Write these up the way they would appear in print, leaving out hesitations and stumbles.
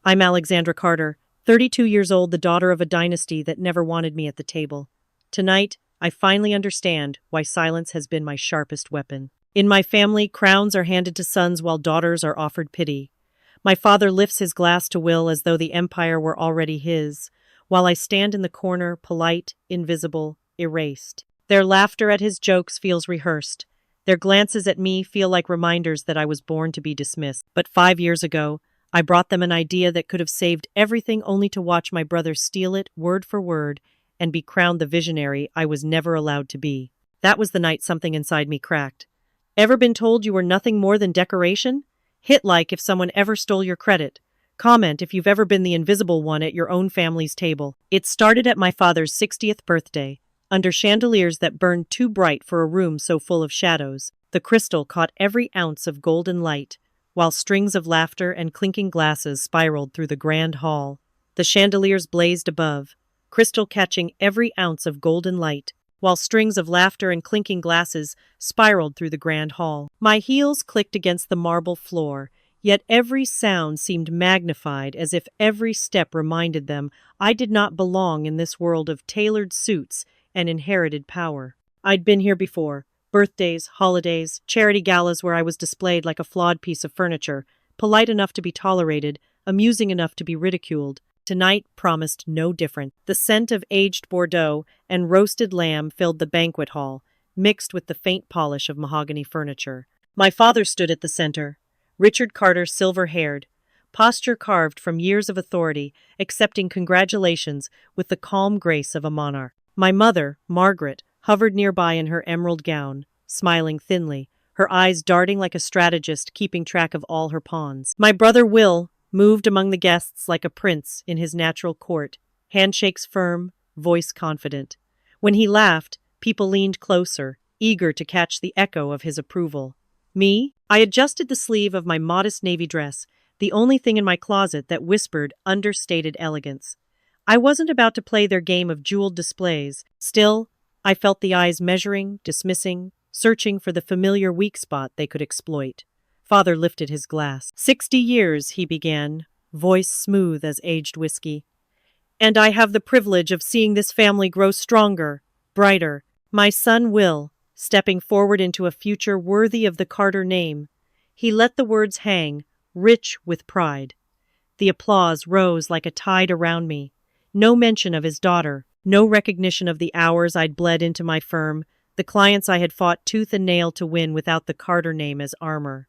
I'm Alexandra Carter, 32 years old, the daughter of a dynasty that never wanted me at the table. Tonight, I finally understand why silence has been my sharpest weapon. In my family, crowns are handed to sons while daughters are offered pity. My father lifts his glass to Will as though the empire were already his, while I stand in the corner, polite, invisible, erased. Their laughter at his jokes feels rehearsed. Their glances at me feel like reminders that I was born to be dismissed. But 5 years ago, I brought them an idea that could have saved everything only to watch my brother steal it, word for word, and be crowned the visionary I was never allowed to be. That was the night something inside me cracked. Ever been told you were nothing more than decoration? Hit like if someone ever stole your credit. Comment if you've ever been the invisible one at your own family's table. It started at my father's 60th birthday, under chandeliers that burned too bright for a room so full of shadows. The crystal caught every ounce of golden light, while strings of laughter and clinking glasses spiraled through the grand hall. The chandeliers blazed above, crystal catching every ounce of golden light, while strings of laughter and clinking glasses spiraled through the grand hall. My heels clicked against the marble floor, yet every sound seemed magnified as if every step reminded them I did not belong in this world of tailored suits and inherited power. I'd been here before. Birthdays, holidays, charity galas where I was displayed like a flawed piece of furniture, polite enough to be tolerated, amusing enough to be ridiculed. Tonight promised no different. The scent of aged Bordeaux and roasted lamb filled the banquet hall, mixed with the faint polish of mahogany furniture. My father stood at the center, Richard Carter, silver-haired, posture carved from years of authority, accepting congratulations with the calm grace of a monarch. My mother, Margaret, hovered nearby in her emerald gown, smiling thinly, her eyes darting like a strategist keeping track of all her pawns. My brother Will moved among the guests like a prince in his natural court, handshakes firm, voice confident. When he laughed, people leaned closer, eager to catch the echo of his approval. Me? I adjusted the sleeve of my modest navy dress, the only thing in my closet that whispered understated elegance. I wasn't about to play their game of jeweled displays. Still, I felt the eyes measuring, dismissing, searching for the familiar weak spot they could exploit. Father lifted his glass. 60 years, he began, voice smooth as aged whiskey. And I have the privilege of seeing this family grow stronger, brighter. My son Will, stepping forward into a future worthy of the Carter name. He let the words hang, rich with pride. The applause rose like a tide around me. No mention of his daughter, no recognition of the hours I'd bled into my firm, the clients I had fought tooth and nail to win without the Carter name as armor.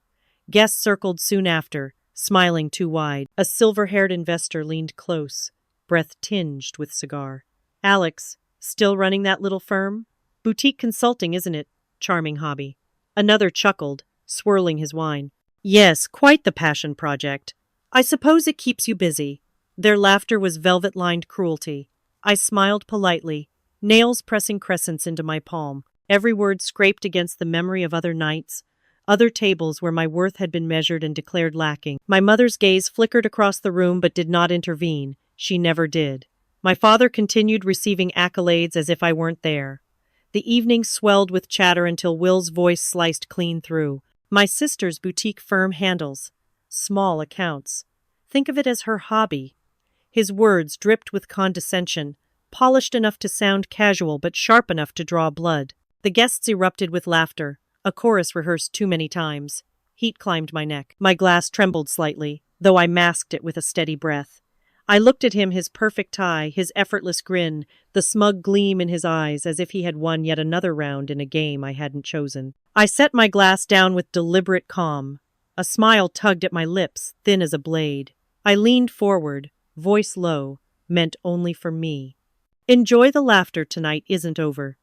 Guests circled soon after, smiling too wide. A silver-haired investor leaned close, breath tinged with cigar. Alex, still running that little firm? Boutique consulting, isn't it? Charming hobby. Another chuckled, swirling his wine. Yes, quite the passion project. I suppose it keeps you busy. Their laughter was velvet-lined cruelty. I smiled politely, nails pressing crescents into my palm. Every word scraped against the memory of other nights, other tables where my worth had been measured and declared lacking. My mother's gaze flickered across the room but did not intervene. She never did. My father continued receiving accolades as if I weren't there. The evening swelled with chatter until Will's voice sliced clean through. My sister's boutique firm handles small accounts. Think of it as her hobby. His words dripped with condescension, polished enough to sound casual but sharp enough to draw blood. The guests erupted with laughter, a chorus rehearsed too many times. Heat climbed my neck. My glass trembled slightly, though I masked it with a steady breath. I looked at him, his perfect tie, his effortless grin, the smug gleam in his eyes as if he had won yet another round in a game I hadn't chosen. I set my glass down with deliberate calm. A smile tugged at my lips, thin as a blade. I leaned forward, voice low, meant only for me. Enjoy the laughter, tonight isn't over.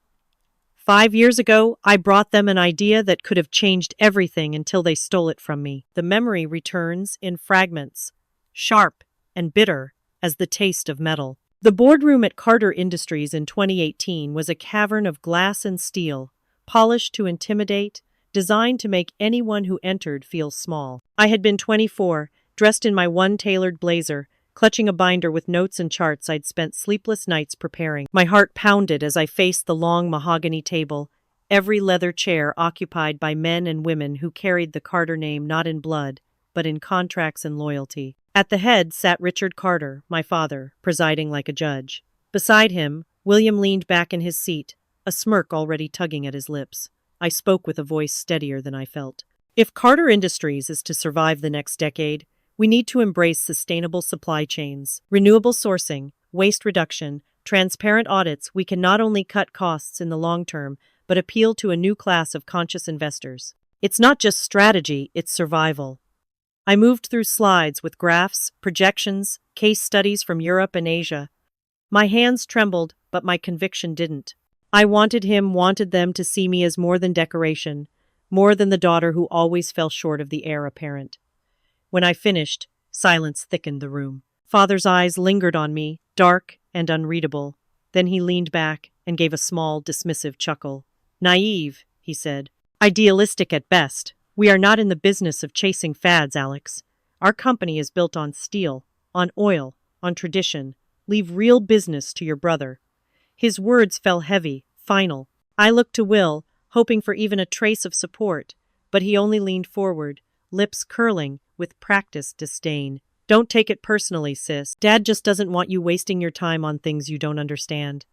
5 years ago, I brought them an idea that could have changed everything until they stole it from me. The memory returns in fragments, sharp and bitter as the taste of metal. The boardroom at Carter Industries in 2018 was a cavern of glass and steel, polished to intimidate, designed to make anyone who entered feel small. I had been 24, dressed in my one tailored blazer, clutching a binder with notes and charts I'd spent sleepless nights preparing. My heart pounded as I faced the long mahogany table, every leather chair occupied by men and women who carried the Carter name not in blood, but in contracts and loyalty. At the head sat Richard Carter, my father, presiding like a judge. Beside him, William leaned back in his seat, a smirk already tugging at his lips. I spoke with a voice steadier than I felt. If Carter Industries is to survive the next decade, we need to embrace sustainable supply chains, renewable sourcing, waste reduction, transparent audits. We can not only cut costs in the long term, but appeal to a new class of conscious investors. It's not just strategy, it's survival. I moved through slides with graphs, projections, case studies from Europe and Asia. My hands trembled, but my conviction didn't. I wanted them to see me as more than decoration, more than the daughter who always fell short of the heir apparent. When I finished, silence thickened the room. Father's eyes lingered on me, dark and unreadable. Then he leaned back and gave a small, dismissive chuckle. Naive, he said. Idealistic at best. We are not in the business of chasing fads, Alex. Our company is built on steel, on oil, on tradition. Leave real business to your brother. His words fell heavy, final. I looked to Will, hoping for even a trace of support, but he only leaned forward, lips curling with practiced disdain. Don't take it personally, sis. Dad just doesn't want you wasting your time on things you don't understand.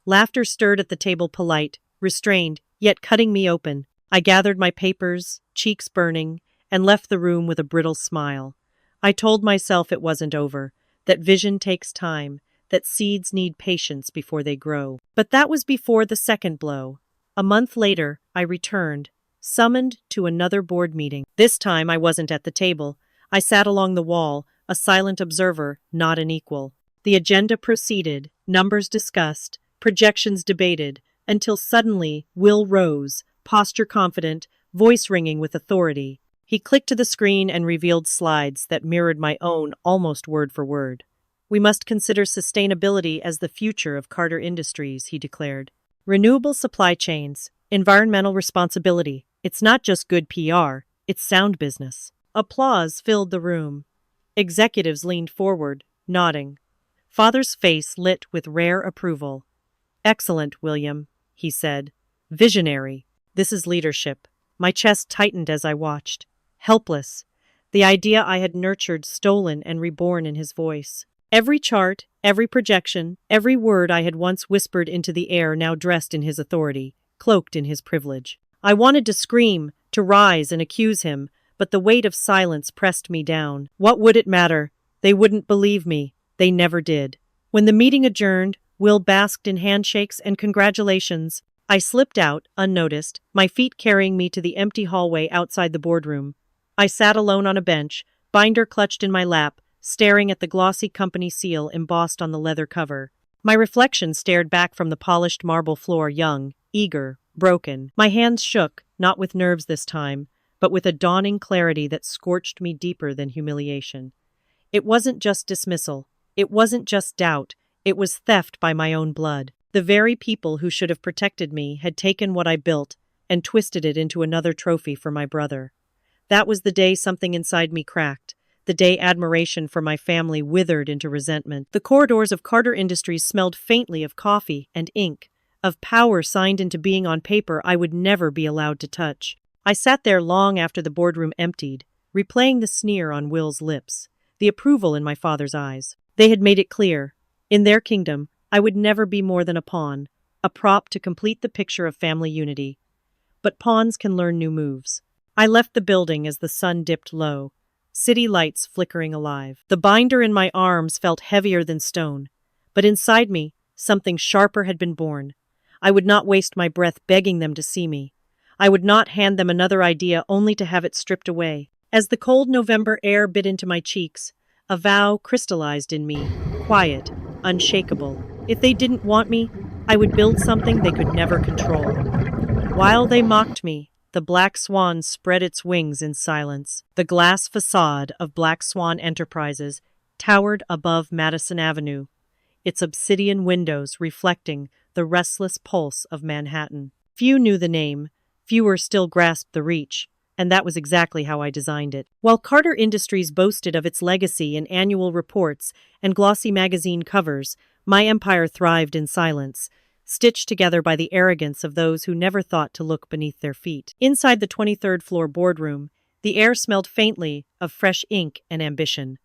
Laughter stirred at the table, polite, restrained, yet cutting me open. I gathered my papers, cheeks burning, and left the room with a brittle smile. I told myself it wasn't over, that vision takes time, that seeds need patience before they grow. But that was before the second blow. A month later, I returned, summoned to another board meeting. This time I wasn't at the table. I sat along the wall, a silent observer, not an equal. The agenda proceeded, numbers discussed, projections debated, until suddenly Will rose, posture confident, voice ringing with authority. He clicked to the screen and revealed slides that mirrored my own almost word for word. We must consider sustainability as the future of Carter Industries, he declared. Renewable supply chains, environmental responsibility. It's not just good PR, it's sound business. Applause filled the room. Executives leaned forward, nodding. Father's face lit with rare approval. Excellent, William, he said. Visionary. This is leadership. My chest tightened as I watched. Helpless. The idea I had nurtured stolen and reborn in his voice. Every chart, every projection, every word I had once whispered into the air now dressed in his authority, cloaked in his privilege. I wanted to scream, to rise and accuse him, but the weight of silence pressed me down. What would it matter? They wouldn't believe me. They never did. When the meeting adjourned, Will basked in handshakes and congratulations. I slipped out, unnoticed, my feet carrying me to the empty hallway outside the boardroom. I sat alone on a bench, binder clutched in my lap, staring at the glossy company seal embossed on the leather cover. My reflection stared back from the polished marble floor, young, eager, broken. My hands shook, not with nerves this time, but with a dawning clarity that scorched me deeper than humiliation. It wasn't just dismissal. It wasn't just doubt. It was theft by my own blood. The very people who should have protected me had taken what I built and twisted it into another trophy for my brother. That was the day something inside me cracked, the day admiration for my family withered into resentment. The corridors of Carter Industries smelled faintly of coffee and ink, of power signed into being on paper I would never be allowed to touch. I sat there long after the boardroom emptied, replaying the sneer on Will's lips, the approval in my father's eyes. They had made it clear. In their kingdom, I would never be more than a pawn, a prop to complete the picture of family unity. But pawns can learn new moves. I left the building as the sun dipped low, city lights flickering alive. The binder in my arms felt heavier than stone, but inside me, something sharper had been born. I would not waste my breath begging them to see me. I would not hand them another idea only to have it stripped away. As the cold November air bit into my cheeks, a vow crystallized in me, quiet, unshakable. If they didn't want me, I would build something they could never control. While they mocked me, the Black Swan spread its wings in silence. The glass facade of Black Swan Enterprises towered above Madison Avenue, its obsidian windows reflecting the restless pulse of Manhattan. Few knew the name, fewer still grasped the reach, and that was exactly how I designed it. While Carter Industries boasted of its legacy in annual reports and glossy magazine covers, my empire thrived in silence, stitched together by the arrogance of those who never thought to look beneath their feet. Inside the 23rd floor boardroom, the air smelled faintly of fresh ink and ambition.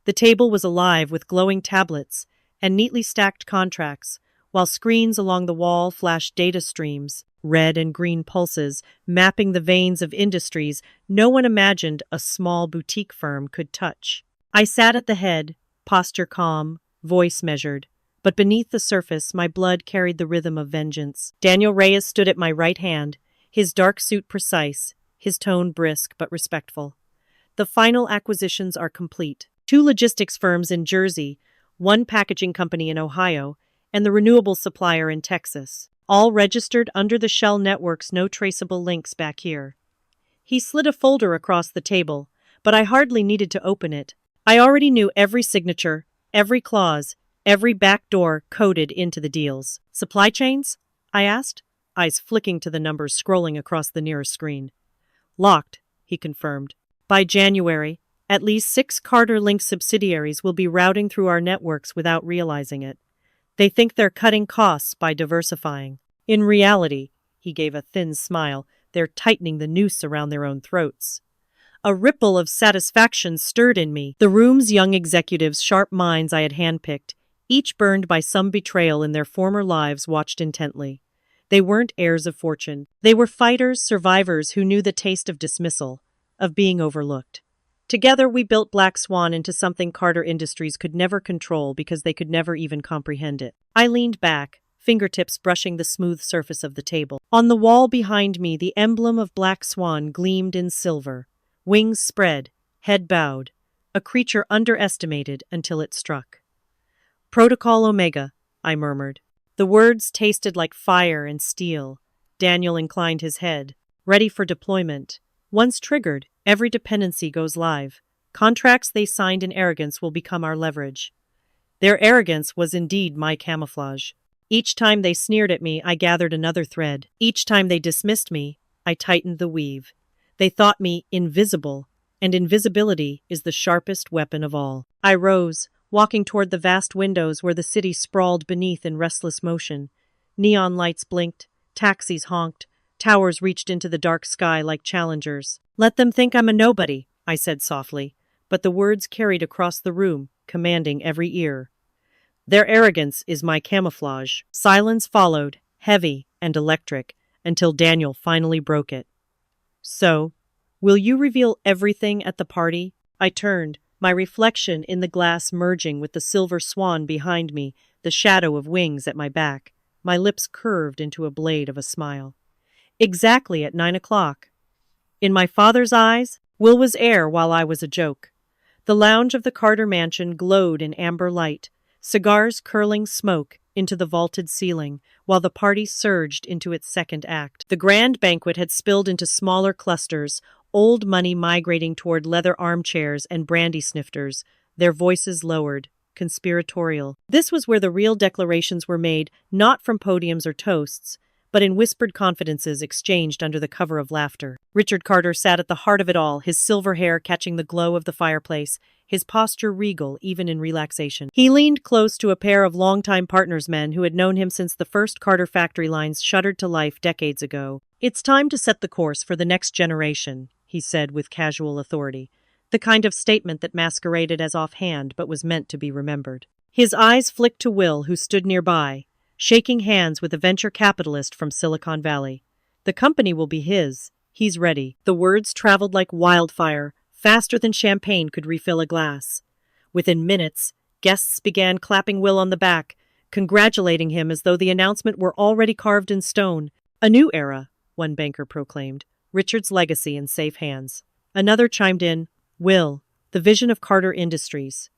The table was alive with glowing tablets and neatly stacked contracts, while screens along the wall flashed data streams, red and green pulses, mapping the veins of industries no one imagined a small boutique firm could touch. I sat at the head, posture calm, voice measured, but beneath the surface my blood carried the rhythm of vengeance. Daniel Reyes stood at my right hand, his dark suit precise, his tone brisk but respectful. The final acquisitions are complete. 2 logistics firms in Jersey, 1 packaging company in Ohio, and the renewable supplier in Texas. All registered under the Shell network's no traceable links back here. He slid a folder across the table, but I hardly needed to open it. I already knew every signature, every clause, every backdoor coded into the deals. Supply chains? I asked, eyes flicking to the numbers scrolling across the nearest screen. Locked, he confirmed. By January, at least 6 Carter-linked subsidiaries will be routing through our networks without realizing it. They think they're cutting costs by diversifying. In reality, he gave a thin smile, they're tightening the noose around their own throats. A ripple of satisfaction stirred in me. The room's young executives, sharp minds I had handpicked, each burned by some betrayal in their former lives, watched intently. They weren't heirs of fortune. They were fighters, survivors who knew the taste of dismissal, of being overlooked. Together we built Black Swan into something Carter Industries could never control because they could never even comprehend it. I leaned back, fingertips brushing the smooth surface of the table. On the wall behind me, the emblem of Black Swan gleamed in silver. Wings spread, head bowed, a creature underestimated until it struck. Protocol Omega, I murmured. The words tasted like fire and steel. Daniel inclined his head, ready for deployment. Once triggered, every dependency goes live. Contracts they signed in arrogance will become our leverage. Their arrogance was indeed my camouflage. Each time they sneered at me, I gathered another thread. Each time they dismissed me, I tightened the weave. They thought me invisible, and invisibility is the sharpest weapon of all. I rose, walking toward the vast windows where the city sprawled beneath in restless motion. Neon lights blinked, taxis honked, towers reached into the dark sky like challengers. Let them think I'm a nobody, I said softly, but the words carried across the room, commanding every ear. Their arrogance is my camouflage. Silence followed, heavy and electric, until Daniel finally broke it. So, will you reveal everything at the party? I turned, my reflection in the glass merging with the silver swan behind me, the shadow of wings at my back. My lips curved into a blade of a smile. Exactly at 9 o'clock. In my father's eyes, Will was air while I was a joke. The lounge of the Carter mansion glowed in amber light, cigars curling smoke into the vaulted ceiling, while the party surged into its second act. The grand banquet had spilled into smaller clusters, old money migrating toward leather armchairs and brandy snifters, their voices lowered, conspiratorial. This was where the real declarations were made, not from podiums or toasts, but in whispered confidences exchanged under the cover of laughter. Richard Carter sat at the heart of it all, his silver hair catching the glow of the fireplace, his posture regal even in relaxation. He leaned close to a pair of longtime partners, men who had known him since the first Carter factory lines shuddered to life decades ago. "It's time to set the course for the next generation," he said with casual authority, the kind of statement that masqueraded as offhand but was meant to be remembered. His eyes flicked to Will, who stood nearby, shaking hands with a venture capitalist from Silicon Valley. "The company will be his. He's ready." The words traveled like wildfire, faster than champagne could refill a glass. Within minutes, guests began clapping Will on the back, congratulating him as though the announcement were already carved in stone. "A new era," one banker proclaimed, "Richard's legacy in safe hands." Another chimed in, "Will, the vision of Carter Industries."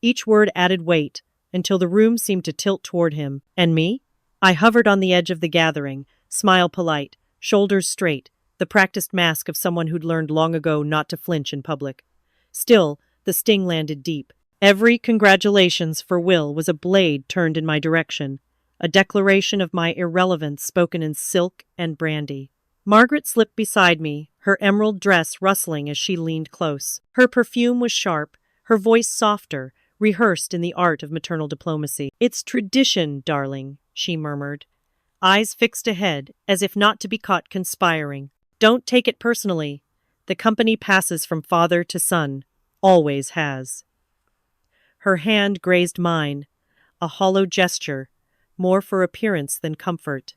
Each word added weight, until the room seemed to tilt toward him. And me? I hovered on the edge of the gathering, smile polite, shoulders straight, the practiced mask of someone who'd learned long ago not to flinch in public. Still, the sting landed deep. Every congratulations for Will was a blade turned in my direction, a declaration of my irrelevance spoken in silk and brandy. Margaret slipped beside me, her emerald dress rustling as she leaned close. Her perfume was sharp, her voice softer, rehearsed in the art of maternal diplomacy. "It's tradition, darling," she murmured, eyes fixed ahead, as if not to be caught conspiring. "Don't take it personally. The company passes from father to son. Always has." Her hand grazed mine, a hollow gesture, more for appearance than comfort.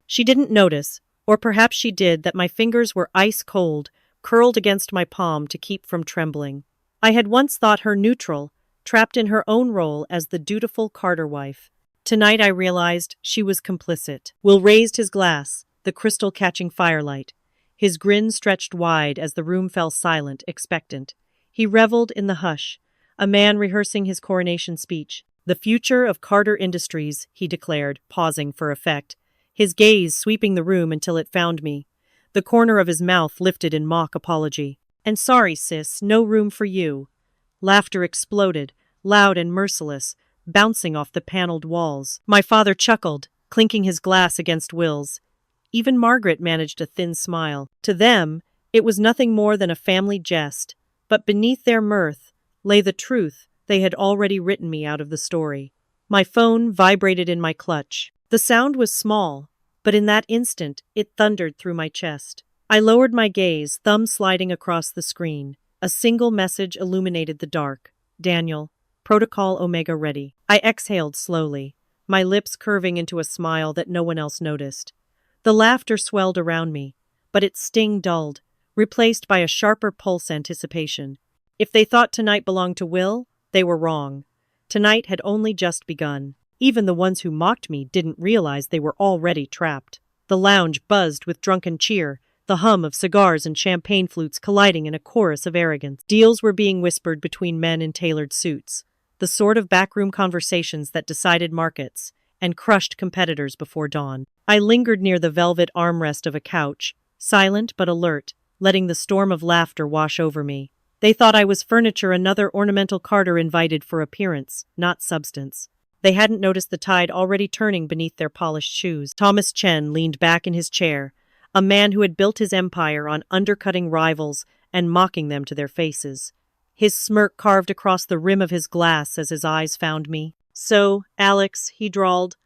She didn't notice, or perhaps she did, that my fingers were ice cold, curled against my palm to keep from trembling. I had once thought her neutral, trapped in her own role as the dutiful Carter wife. Tonight I realized she was complicit. Will raised his glass, the crystal catching firelight. His grin stretched wide as the room fell silent, expectant. He reveled in the hush, a man rehearsing his coronation speech. The future of Carter Industries, he declared, pausing for effect, his gaze sweeping the room until it found me. The corner of his mouth lifted in mock apology. "And sorry, sis, no room for you." Laughter exploded, loud and merciless, bouncing off the paneled walls. My father chuckled, clinking his glass against Will's. Even Margaret managed a thin smile. To them, it was nothing more than a family jest, but beneath their mirth lay the truth they had already written me out of the story. My phone vibrated in my clutch. The sound was small, but in that instant it thundered through my chest. I lowered my gaze, thumb sliding across the screen. A single message illuminated the dark. "Daniel, Protocol Omega ready." I exhaled slowly, my lips curving into a smile that no one else noticed. The laughter swelled around me, but its sting dulled, replaced by a sharper pulse anticipation. If they thought tonight belonged to Will, they were wrong. Tonight had only just begun. Even the ones who mocked me didn't realize they were already trapped. The lounge buzzed with drunken cheer, the hum of cigars and champagne flutes colliding in a chorus of arrogance. Deals were being whispered between men in tailored suits, the sort of backroom conversations that decided markets and crushed competitors before dawn. I lingered near the velvet armrest of a couch, silent but alert, letting the storm of laughter wash over me. They thought I was furniture another ornamental Carter invited for appearance, not substance. They hadn't noticed the tide already turning beneath their polished shoes. Thomas Chen leaned back in his chair, a man who had built his empire on undercutting rivals and mocking them to their faces. His smirk carved across the rim of his glass as his eyes found me. "So, Alex," he drawled,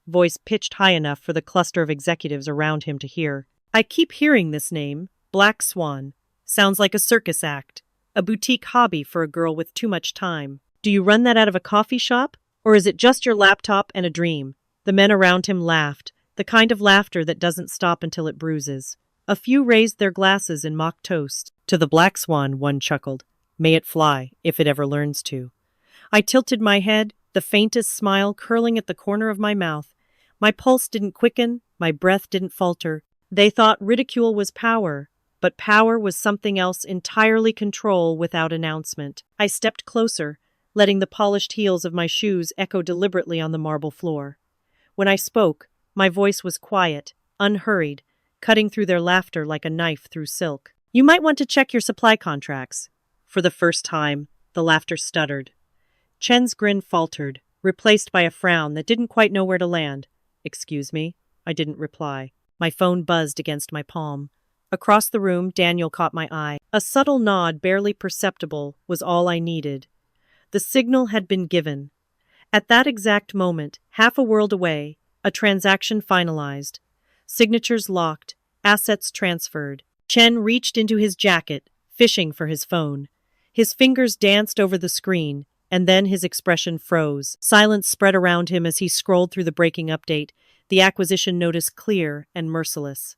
voice pitched high enough for the cluster of executives around him to hear. "I keep hearing this name, Black Swan. Sounds like a circus act, a boutique hobby for a girl with too much time. Do you run that out of a coffee shop? Or is it just your laptop and a dream?" The men around him laughed, the kind of laughter that doesn't stop until it bruises. A few raised their glasses in mock toast. "To the Black Swan," one chuckled. "May it fly, if it ever learns to." I tilted my head, the faintest smile curling at the corner of my mouth. My pulse didn't quicken, my breath didn't falter. They thought ridicule was power, but power was something else entirely, control without announcement. I stepped closer, letting the polished heels of my shoes echo deliberately on the marble floor. When I spoke, my voice was quiet, unhurried, cutting through their laughter like a knife through silk. "You might want to check your supply contracts." For the first time, the laughter stuttered. Chen's grin faltered, replaced by a frown that didn't quite know where to land. "Excuse me?" I didn't reply. My phone buzzed against my palm. Across the room, Daniel caught my eye. A subtle nod, barely perceptible, was all I needed. The signal had been given. At that exact moment, half a world away, a transaction finalized. Signatures locked, assets transferred. Chen reached into his jacket, fishing for his phone. His fingers danced over the screen, and then his expression froze. Silence spread around him as he scrolled through the breaking update, the acquisition notice clear and merciless.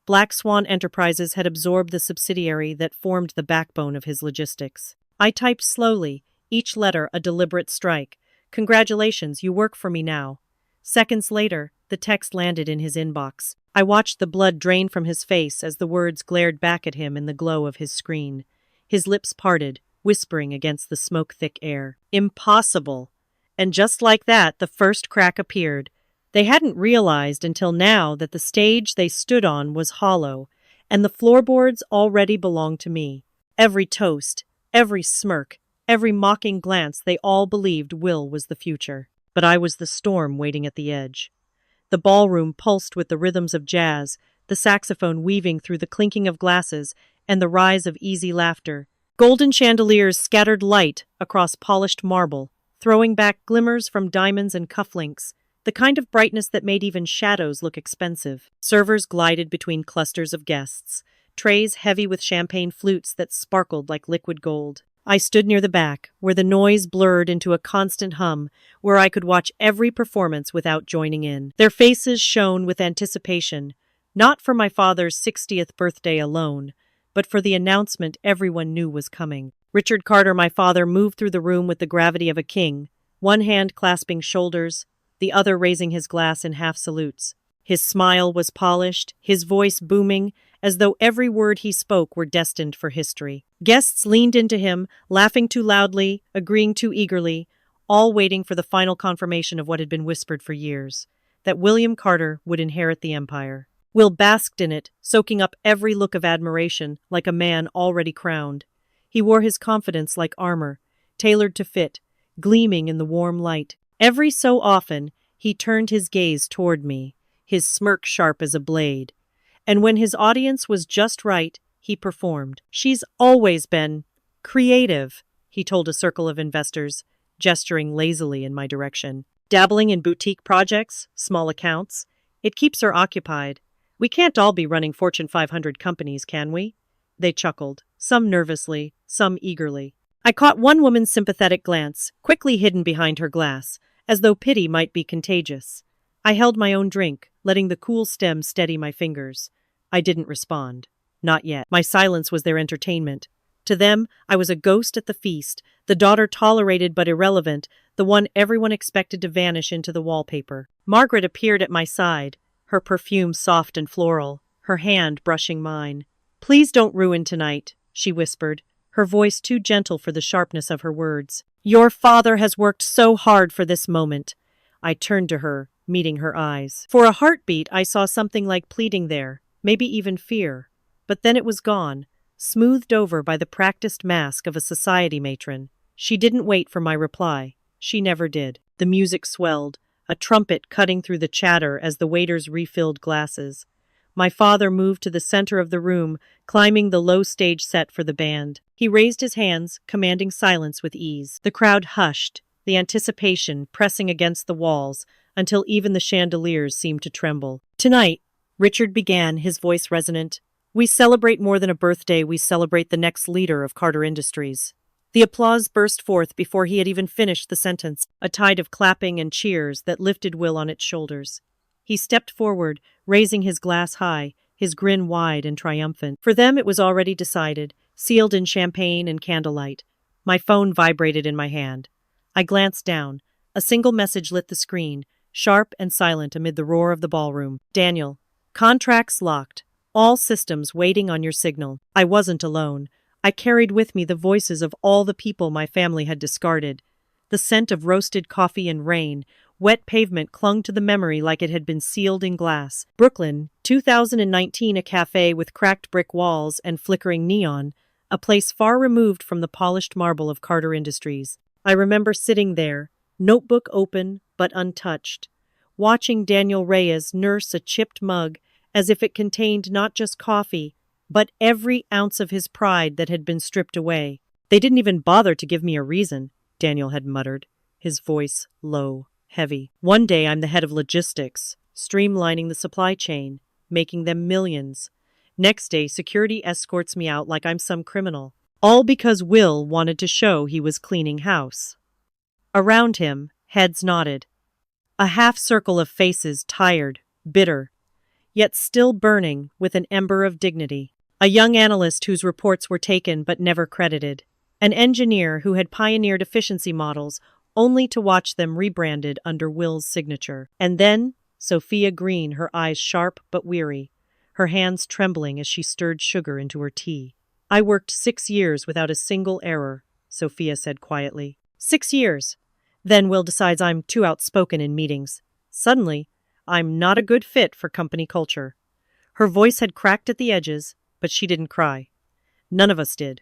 Black Swan Enterprises had absorbed the subsidiary that formed the backbone of his logistics. I typed slowly, each letter a deliberate strike. "Congratulations, you work for me now." Seconds later, the text landed in his inbox. I watched the blood drain from his face as the words glared back at him in the glow of his screen. His lips parted, whispering against the smoke-thick air. "Impossible." And just like that, the first crack appeared. They hadn't realized until now that the stage they stood on was hollow, and the floorboards already belonged to me. Every toast, every smirk, every mocking glance, they all believed Will was the future. But I was the storm waiting at the edge. The ballroom pulsed with the rhythms of jazz, the saxophone weaving through the clinking of glasses and the rise of easy laughter. Golden chandeliers scattered light across polished marble, throwing back glimmers from diamonds and cufflinks, the kind of brightness that made even shadows look expensive. Servers glided between clusters of guests, trays heavy with champagne flutes that sparkled like liquid gold. I stood near the back, where the noise blurred into a constant hum, where I could watch every performance without joining in. Their faces shone with anticipation, not for my father's 60th birthday alone, but for the announcement everyone knew was coming. Richard Carter, my father, moved through the room with the gravity of a king, one hand clasping shoulders, the other raising his glass in half salutes. His smile was polished, his voice booming, as though every word he spoke were destined for history. Guests leaned into him, laughing too loudly, agreeing too eagerly, all waiting for the final confirmation of what had been whispered for years, that William Carter would inherit the empire. Will basked in it, soaking up every look of admiration, like a man already crowned. He wore his confidence like armor, tailored to fit, gleaming in the warm light. Every so often, he turned his gaze toward me, his smirk sharp as a blade. And when his audience was just right, he performed. "She's always been creative," he told a circle of investors, gesturing lazily in my direction. "Dabbling in boutique projects, small accounts. It keeps her occupied. We can't all be running Fortune 500 companies, can we?" They chuckled, some nervously, some eagerly. I caught one woman's sympathetic glance, quickly hidden behind her glass, as though pity might be contagious. I held my own drink, letting the cool stem steady my fingers. I didn't respond. Not yet. My silence was their entertainment. To them, I was a ghost at the feast, the daughter tolerated but irrelevant, the one everyone expected to vanish into the wallpaper. Margaret appeared at my side, her perfume soft and floral, her hand brushing mine. "Please don't ruin tonight," she whispered, her voice too gentle for the sharpness of her words. "Your father has worked so hard for this moment." I turned to her, meeting her eyes. For a heartbeat, I saw something like pleading there, maybe even fear. But then it was gone, smoothed over by the practiced mask of a society matron. She didn't wait for my reply. She never did. The music swelled, a trumpet cutting through the chatter as the waiters refilled glasses. My father moved to the center of the room, climbing the low stage set for the band. He raised his hands, commanding silence with ease. The crowd hushed, the anticipation pressing against the walls, until even the chandeliers seemed to tremble. "Tonight," Richard began, his voice resonant, "we celebrate more than a birthday, we celebrate the next leader of Carter Industries." The applause burst forth before he had even finished the sentence, a tide of clapping and cheers that lifted Will on its shoulders. He stepped forward, raising his glass high, his grin wide and triumphant. For them it was already decided, sealed in champagne and candlelight. My phone vibrated in my hand. I glanced down. A single message lit the screen, sharp and silent amid the roar of the ballroom. "Daniel, contracts locked. All systems waiting on your signal." I wasn't alone. I carried with me the voices of all the people my family had discarded. The scent of roasted coffee and rain, wet pavement clung to the memory like it had been sealed in glass. Brooklyn, 2019, a cafe with cracked brick walls and flickering neon, a place far removed from the polished marble of Carter Industries. I remember sitting there, notebook open but untouched, watching Daniel Reyes nurse a chipped mug as if it contained not just coffee, but every ounce of his pride that had been stripped away. "They didn't even bother to give me a reason," Daniel had muttered, his voice low, heavy. "One day I'm the head of logistics, streamlining the supply chain, making them millions. Next day, security escorts me out like I'm some criminal. All because Will wanted to show he was cleaning house." Around him, heads nodded. A half circle of faces, tired, bitter, yet still burning with an ember of dignity. A young analyst whose reports were taken but never credited. An engineer who had pioneered efficiency models only to watch them rebranded under Will's signature. And then, Sophia Green, her eyes sharp but weary, her hands trembling as she stirred sugar into her tea. "I worked 6 years without a single error," Sophia said quietly. 6 years. Then Will decides I'm too outspoken in meetings. Suddenly, I'm not a good fit for company culture. Her voice had cracked at the edges, but she didn't cry. None of us did.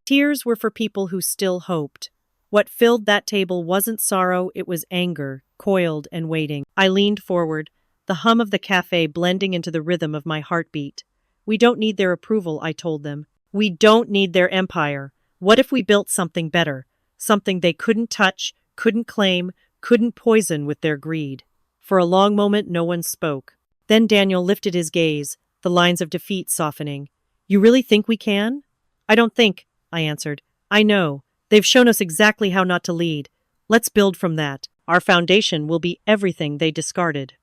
Tears were for people who still hoped. What filled that table wasn't sorrow, it was anger, coiled and waiting. I leaned forward, the hum of the cafe blending into the rhythm of my heartbeat. "We don't need their approval," I told them. "We don't need their empire. What if we built something better? Something they couldn't touch, couldn't claim, couldn't poison with their greed." For a long moment, no one spoke. Then Daniel lifted his gaze, the lines of defeat softening. "You really think we can?" "I don't think," I answered. "I know. They've shown us exactly how not to lead. Let's build from that. Our foundation will be everything they discarded.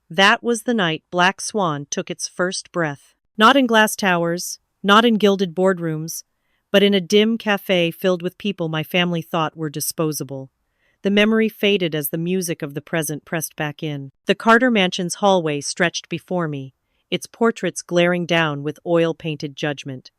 That was the night Black Swan took its first breath. Not in glass towers, not in gilded boardrooms, but in a dim cafe filled with people my family thought were disposable. The memory faded as the music of the present pressed back in. The Carter Mansion's hallway stretched before me, its portraits glaring down with oil-painted judgment.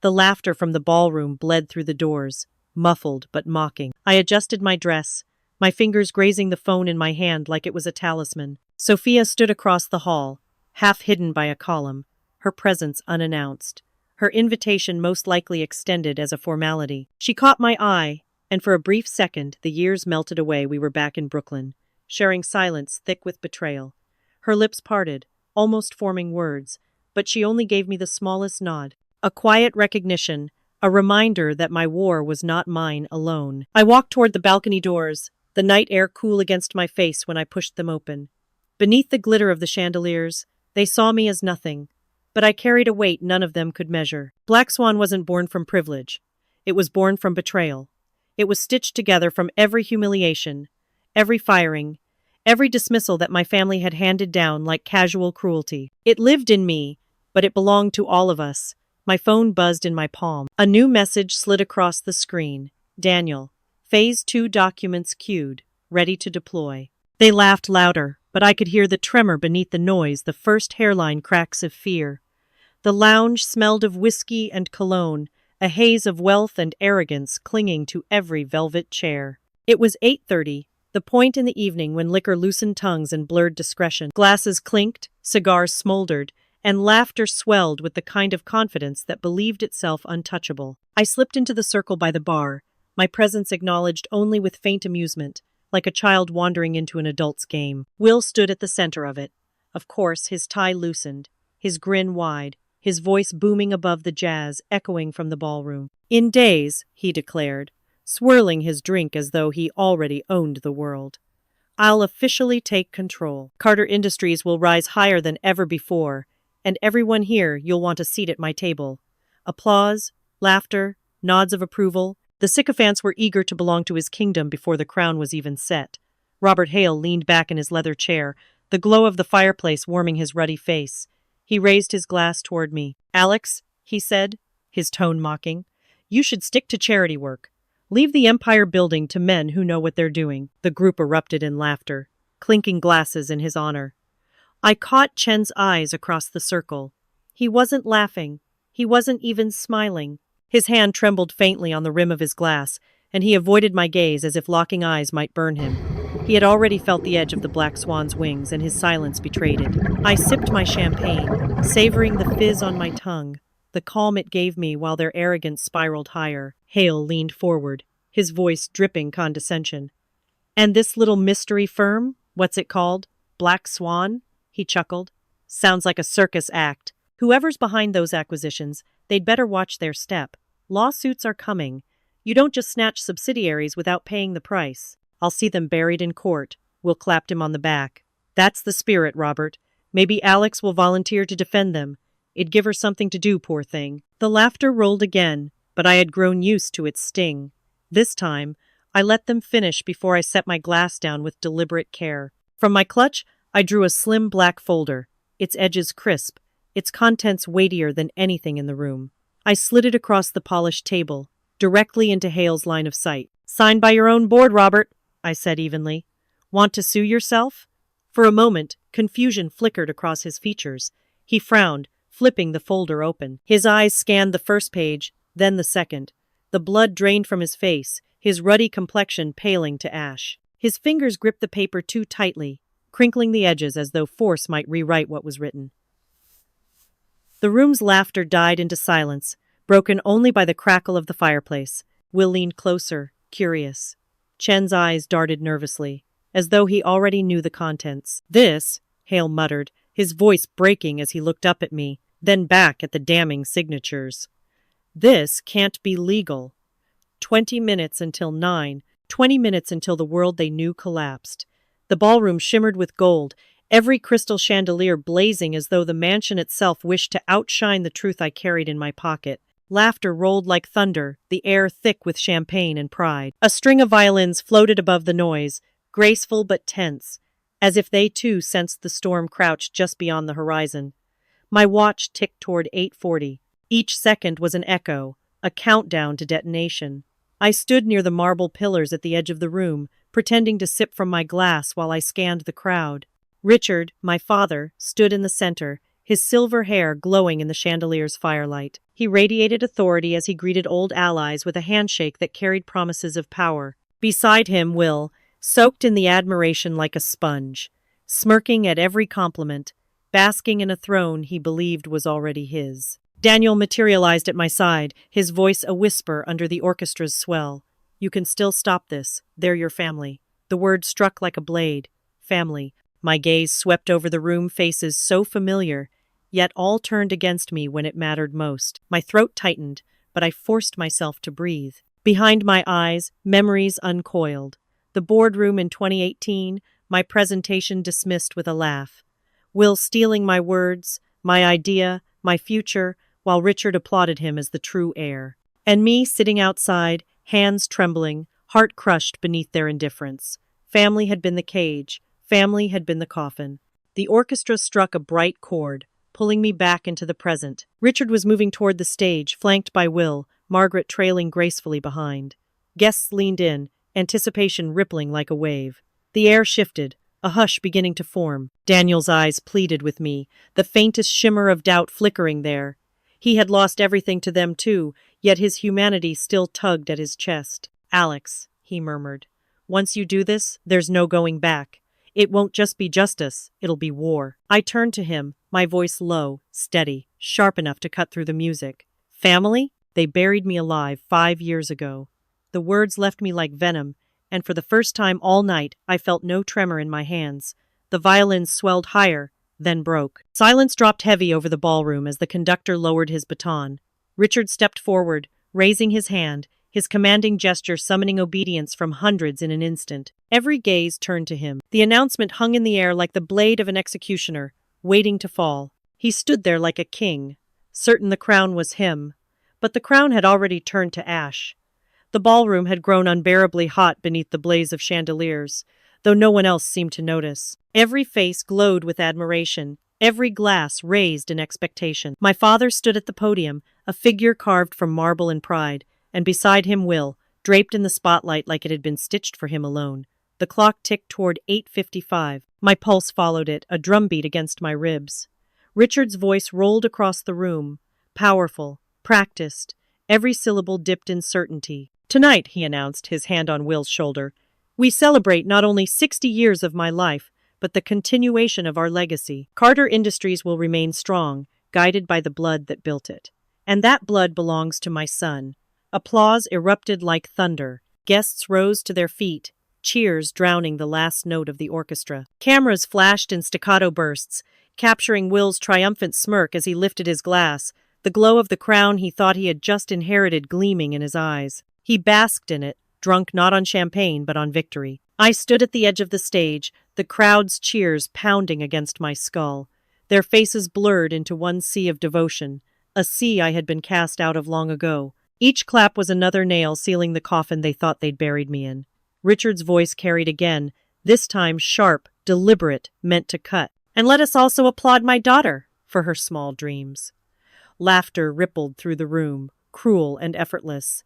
The laughter from the ballroom bled through the doors, muffled but mocking. I adjusted my dress, my fingers grazing the phone in my hand like it was a talisman. Sophia stood across the hall, half hidden by a column, her presence unannounced, her invitation most likely extended as a formality. She caught my eye, and for a brief second the years melted away. We were back in Brooklyn, sharing silence thick with betrayal. Her lips parted, almost forming words, but she only gave me the smallest nod. A quiet recognition, a reminder that my war was not mine alone. I walked toward the balcony doors, the night air cool against my face when I pushed them open. Beneath the glitter of the chandeliers, they saw me as nothing, but I carried a weight none of them could measure. Black Swan wasn't born from privilege. It was born from betrayal. It was stitched together from every humiliation, every firing, every dismissal that my family had handed down like casual cruelty. It lived in me, but it belonged to all of us. My phone buzzed in my palm. A new message slid across the screen. Daniel, Phase 2 documents queued, ready to deploy. They laughed louder, but I could hear the tremor beneath the noise, the first hairline cracks of fear. The lounge smelled of whiskey and cologne, a haze of wealth and arrogance clinging to every velvet chair. It was 8:30, the point in the evening when liquor loosened tongues and blurred discretion. Glasses clinked, cigars smoldered, and laughter swelled with the kind of confidence that believed itself untouchable. I slipped into the circle by the bar, my presence acknowledged only with faint amusement, like a child wandering into an adult's game. Will stood at the center of it. Of course, his tie loosened, his grin wide, his voice booming above the jazz echoing from the ballroom. "In days," he declared, swirling his drink as though he already owned the world, "I'll officially take control. Carter Industries will rise higher than ever before, and everyone here, you'll want a seat at my table." Applause, laughter, nods of approval. The sycophants were eager to belong to his kingdom before the crown was even set. Robert Hale leaned back in his leather chair, the glow of the fireplace warming his ruddy face. He raised his glass toward me. "Alex," he said, his tone mocking, "you should stick to charity work. Leave the empire building to men who know what they're doing." The group erupted in laughter, clinking glasses in his honor. I caught Chen's eyes across the circle. He wasn't laughing. He wasn't even smiling. His hand trembled faintly on the rim of his glass, and he avoided my gaze as if locking eyes might burn him. He had already felt the edge of the Black Swan's wings, and his silence betrayed it. I sipped my champagne, savoring the fizz on my tongue, the calm it gave me while their arrogance spiraled higher. Hale leaned forward, his voice dripping condescension. "And this little mystery firm? What's it called? Black Swan?" He chuckled. "Sounds like a circus act. Whoever's behind those acquisitions, they'd better watch their step. Lawsuits are coming. You don't just snatch subsidiaries without paying the price. I'll see them buried in court." Will clapped him on the back. "That's the spirit, Robert. Maybe Alex will volunteer to defend them. It'd give her something to do, poor thing." The laughter rolled again, but I had grown used to its sting. This time, I let them finish before I set my glass down with deliberate care. From my clutch, I drew a slim black folder, its edges crisp, its contents weightier than anything in the room. I slid it across the polished table, directly into Hale's line of sight. "Signed by your own board, Robert," I said evenly. "Want to sue yourself?" For a moment, confusion flickered across his features. He frowned, flipping the folder open. His eyes scanned the first page, then the second. The blood drained from his face, his ruddy complexion paling to ash. His fingers gripped the paper too tightly, crinkling the edges as though force might rewrite what was written. The room's laughter died into silence, broken only by the crackle of the fireplace. Will leaned closer, curious. Chen's eyes darted nervously, as though he already knew the contents. "This," Hale muttered, his voice breaking as he looked up at me, then back at the damning signatures. "This can't be legal." 20 minutes until 9, 20 minutes until the world they knew collapsed. The ballroom shimmered with gold, every crystal chandelier blazing as though the mansion itself wished to outshine the truth I carried in my pocket. Laughter rolled like thunder, the air thick with champagne and pride. A string of violins floated above the noise, graceful but tense, as if they too sensed the storm crouched just beyond the horizon. My watch ticked toward 8:40. Each second was an echo, a countdown to detonation. I stood near the marble pillars at the edge of the room, pretending to sip from my glass while I scanned the crowd. Richard, my father, stood in the center, his silver hair glowing in the chandelier's firelight. He radiated authority as he greeted old allies with a handshake that carried promises of power. Beside him, Will, soaked in the admiration like a sponge, smirking at every compliment, basking in a throne he believed was already his. Daniel materialized at my side, his voice a whisper under the orchestra's swell. "You can still stop this. They're your family." The word struck like a blade. Family. My gaze swept over the room, faces so familiar, yet all turned against me when it mattered most. My throat tightened, but I forced myself to breathe. Behind my eyes, memories uncoiled. The boardroom in 2018, my presentation dismissed with a laugh. Will stealing my words, my idea, my future, while Richard applauded him as the true heir. And me sitting outside, hands trembling, heart crushed beneath their indifference. Family had been the cage, family had been the coffin. The orchestra struck a bright chord, pulling me back into the present. Richard was moving toward the stage, flanked by Will, Margaret trailing gracefully behind. Guests leaned in, anticipation rippling like a wave. The air shifted, a hush beginning to form. Daniel's eyes pleaded with me, the faintest shimmer of doubt flickering there. He had lost everything to them too, yet his humanity still tugged at his chest. "Alex," he murmured, "once you do this, there's no going back. It won't just be justice, it'll be war." I turned to him, my voice low, steady, sharp enough to cut through the music. "Family? They buried me alive 5 years ago." The words left me like venom, and for the first time all night I felt no tremor in my hands. The violins swelled higher, then broke. Silence dropped heavy over the ballroom as the conductor lowered his baton. Richard stepped forward, raising his hand, his commanding gesture summoning obedience from hundreds in an instant. Every gaze turned to him. The announcement hung in the air like the blade of an executioner, waiting to fall. He stood there like a king, certain the crown was him. But the crown had already turned to ash. The ballroom had grown unbearably hot beneath the blaze of chandeliers, though no one else seemed to notice. Every face glowed with admiration, every glass raised in expectation. My father stood at the podium, a figure carved from marble and pride, and beside him Will, draped in the spotlight like it had been stitched for him alone. The clock ticked toward 8:55. My pulse followed it, a drumbeat against my ribs. Richard's voice rolled across the room, powerful, practiced, every syllable dipped in certainty. "Tonight," he announced, his hand on Will's shoulder, "we celebrate not only 60 years of my life, but the continuation of our legacy. Carter Industries will remain strong, guided by the blood that built it. And that blood belongs to my son." Applause erupted like thunder. Guests rose to their feet, cheers drowning the last note of the orchestra. Cameras flashed in staccato bursts, capturing Will's triumphant smirk as he lifted his glass, the glow of the crown he thought he had just inherited gleaming in his eyes. He basked in it, drunk not on champagne but on victory. I stood at the edge of the stage, the crowd's cheers pounding against my skull. Their faces blurred into one sea of devotion, a sea I had been cast out of long ago. Each clap was another nail sealing the coffin they thought they'd buried me in. Richard's voice carried again, this time sharp, deliberate, meant to cut. "And let us also applaud my daughter for her small dreams." Laughter rippled through the room, cruel and effortless.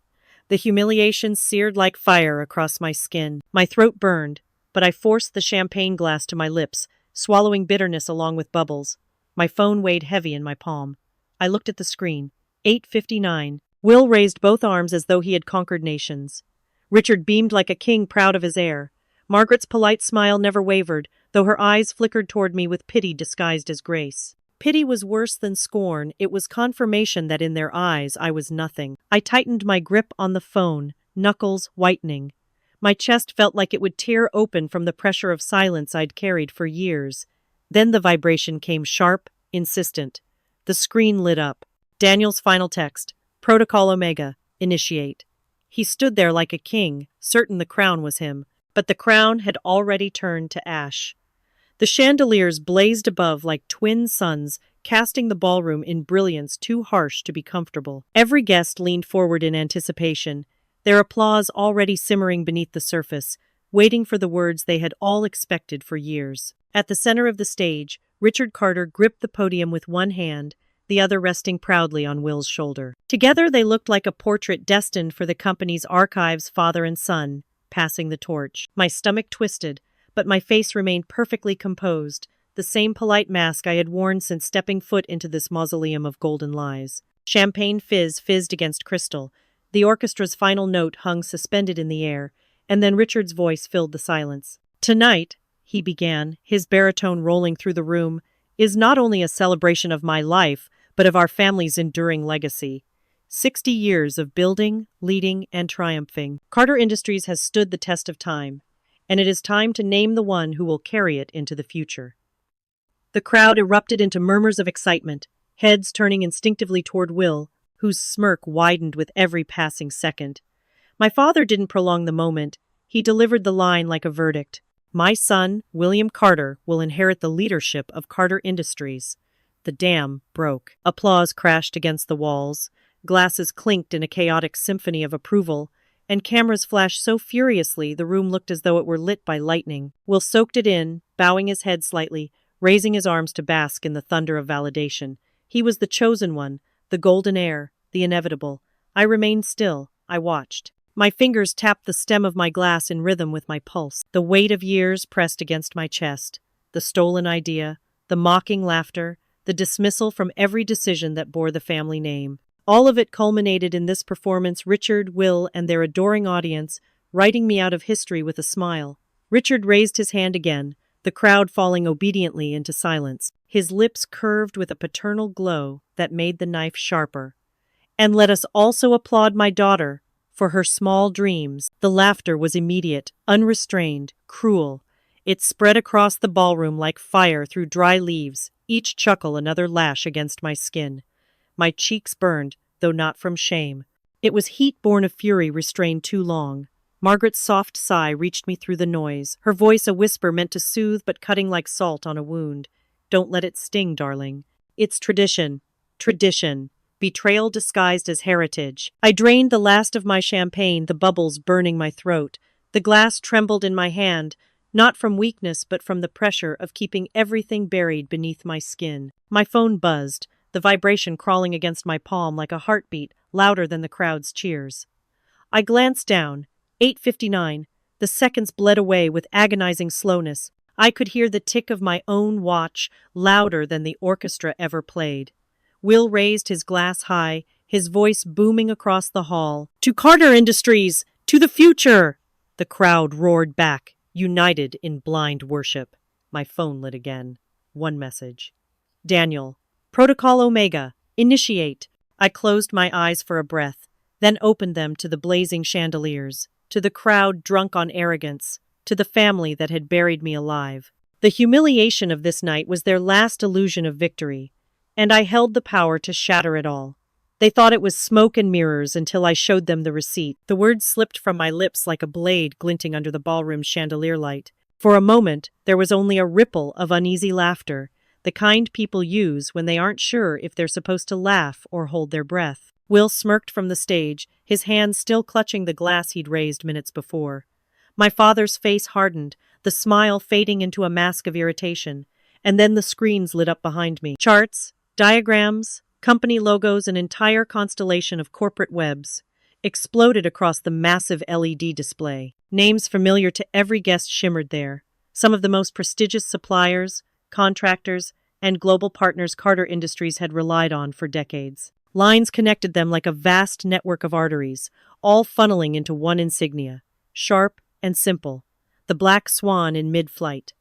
The humiliation seared like fire across my skin. My throat burned, but I forced the champagne glass to my lips, swallowing bitterness along with bubbles. My phone weighed heavy in my palm. I looked at the screen. 8:59. Will raised both arms as though he had conquered nations. Richard beamed like a king proud of his heir. Margaret's polite smile never wavered, though her eyes flickered toward me with pity disguised as grace. Pity was worse than scorn, it was confirmation that in their eyes I was nothing. I tightened my grip on the phone, knuckles whitening. My chest felt like it would tear open from the pressure of silence I'd carried for years. Then the vibration came sharp, insistent. The screen lit up. Daniel's final text. Protocol Omega. Initiate. He stood there like a king, certain the crown was him. But the crown had already turned to ash. The chandeliers blazed above like twin suns, casting the ballroom in brilliance too harsh to be comfortable. Every guest leaned forward in anticipation, their applause already simmering beneath the surface, waiting for the words they had all expected for years. At the center of the stage, Richard Carter gripped the podium with one hand, the other resting proudly on Will's shoulder. Together they looked like a portrait destined for the company's archives, father and son, passing the torch. My stomach twisted, but my face remained perfectly composed, the same polite mask I had worn since stepping foot into this mausoleum of golden lies. Champagne fizzed against crystal. The orchestra's final note hung suspended in the air, and then Richard's voice filled the silence. "Tonight," he began, his baritone rolling through the room, "is not only a celebration of my life, but of our family's enduring legacy. 60 years of building, leading, and triumphing. Carter Industries has stood the test of time, and it is time to name the one who will carry it into the future." The crowd erupted into murmurs of excitement, heads turning instinctively toward Will, whose smirk widened with every passing second. My father didn't prolong the moment. He delivered the line like a verdict. "My son, William Carter, will inherit the leadership of Carter Industries." The dam broke. Applause crashed against the walls. Glasses clinked in a chaotic symphony of approval, and cameras flashed so furiously the room looked as though it were lit by lightning. Will soaked it in, bowing his head slightly, raising his arms to bask in the thunder of validation. He was the chosen one, the golden heir, the inevitable. I remained still. I watched. My fingers tapped the stem of my glass in rhythm with my pulse. The weight of years pressed against my chest. The stolen idea, the mocking laughter, the dismissal from every decision that bore the family name. All of it culminated in this performance, Richard, Will, and their adoring audience, writing me out of history with a smile. Richard raised his hand again, the crowd falling obediently into silence. His lips curved with a paternal glow that made the knife sharper. "And let us also applaud my daughter for her small dreams." The laughter was immediate, unrestrained, cruel. It spread across the ballroom like fire through dry leaves, each chuckle another lash against my skin. My cheeks burned, though not from shame. It was heat born of fury restrained too long. Margaret's soft sigh reached me through the noise, her voice a whisper meant to soothe but cutting like salt on a wound. "Don't let it sting, darling. It's tradition. Tradition. Betrayal disguised as heritage." I drained the last of my champagne, the bubbles burning my throat. The glass trembled in my hand, not from weakness but from the pressure of keeping everything buried beneath my skin. My phone buzzed, the vibration crawling against my palm like a heartbeat, louder than the crowd's cheers. I glanced down. 8:59. The seconds bled away with agonizing slowness. I could hear the tick of my own watch, louder than the orchestra ever played. Will raised his glass high, his voice booming across the hall. "To Carter Industries! To the future!" The crowd roared back, united in blind worship. My phone lit again. One message. "Daniel. Protocol Omega. Initiate." I closed my eyes for a breath, then opened them to the blazing chandeliers, to the crowd drunk on arrogance, to the family that had buried me alive. The humiliation of this night was their last illusion of victory, and I held the power to shatter it all. They thought it was smoke and mirrors until I showed them the receipt. The words slipped from my lips like a blade glinting under the ballroom's chandelier light. For a moment, there was only a ripple of uneasy laughter, the kind people use when they aren't sure if they're supposed to laugh or hold their breath. Will smirked from the stage, his hands still clutching the glass he'd raised minutes before. My father's face hardened, the smile fading into a mask of irritation, and then the screens lit up behind me. Charts, diagrams, company logos, an entire constellation of corporate webs exploded across the massive LED display. Names familiar to every guest shimmered there. Some of the most prestigious suppliers, contractors, and global partners Carter Industries had relied on for decades. Lines connected them like a vast network of arteries, all funneling into one insignia, sharp and simple, the black swan in mid-flight.